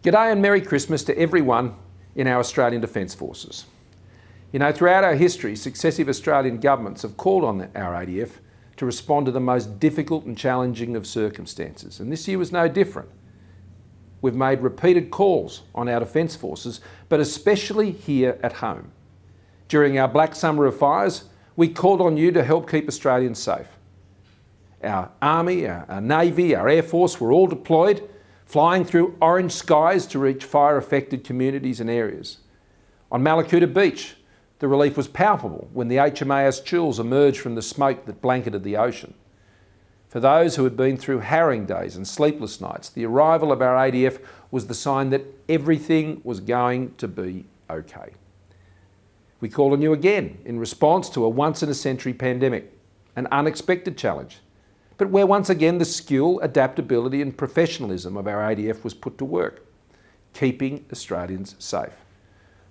G'day and Merry Christmas to everyone in our Australian Defence Forces. You know, throughout our history, successive Australian governments have called on our ADF to respond to the most difficult and challenging of circumstances, and this year was no different. We've made repeated calls on our Defence Forces, but especially here at home. During our Black Summer of Fires, we called on you to help keep Australians safe. Our Army, our Navy, our Air Force were all deployed, flying through orange skies to reach fire-affected communities and areas. On Mallacoota Beach, the relief was palpable when the HMAS Chills emerged from the smoke that blanketed the ocean. For those who had been through harrowing days and sleepless nights, the arrival of our ADF was the sign that everything was going to be okay. We call on you again in response to a once-in-a-century pandemic, an unexpected challenge, but where once again the skill, adaptability and professionalism of our ADF was put to work, keeping Australians safe.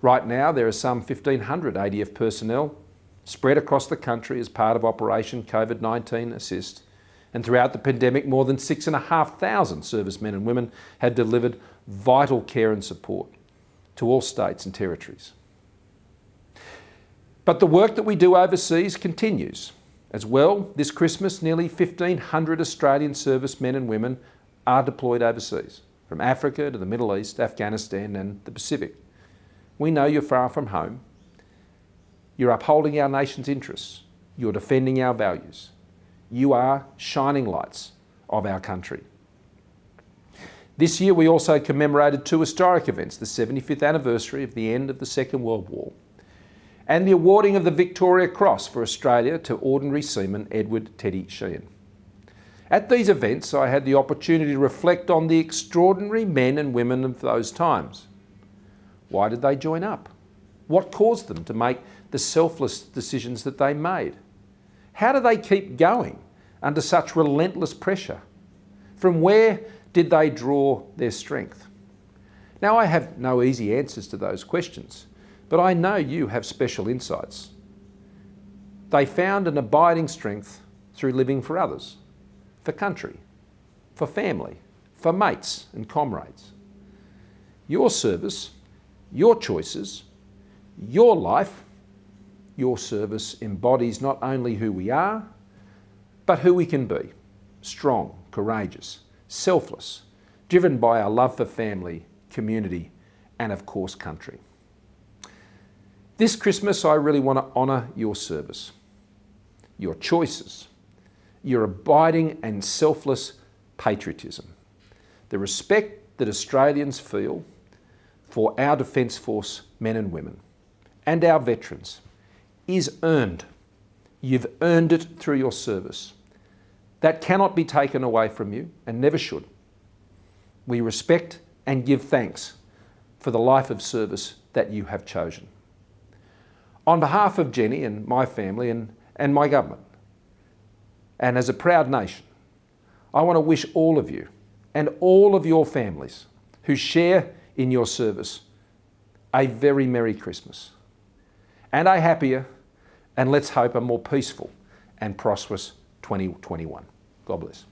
Right now there are some 1,500 ADF personnel spread across the country as part of Operation COVID-19 Assist, and throughout the pandemic more than 6,500 servicemen and women have delivered vital care and support to all states and territories. But the work that we do overseas continues. As well, this Christmas, nearly 1,500 Australian servicemen and women are deployed overseas, from Africa to the Middle East, Afghanistan and the Pacific. We know you're far from home. You're upholding our nation's interests. You're defending our values. You are shining lights of our country. This year we also commemorated two historic events, the 75th anniversary of the end of the Second World War and the awarding of the Victoria Cross for Australia to Ordinary Seaman Edward Teddy Sheehan. At these events I had the opportunity to reflect on the extraordinary men and women of those times. Why did they join up? What caused them to make the selfless decisions that they made? How do they keep going under such relentless pressure? From where did they draw their strength? Now I have no easy answers to those questions, but I know you have special insights. They found an abiding strength through living for others, for country, for family, for mates and comrades. Your service, your choices, your life, your service embodies not only who we are, but who we can be. Strong, courageous, selfless, driven by our love for family, community, and of course country. This Christmas I really want to honour your service, your choices, your abiding and selfless patriotism, the respect that Australians feel for our Defence Force men and women and our veterans is earned. You've earned it through your service. That cannot be taken away from you and never should. We respect and give thanks for the life of service that you have chosen. On behalf of Jenny and my family and my government, and as a proud nation, I want to wish all of you and all of your families who share in your service a very Merry Christmas and a happier and let's hope a more peaceful and prosperous 2021. God bless.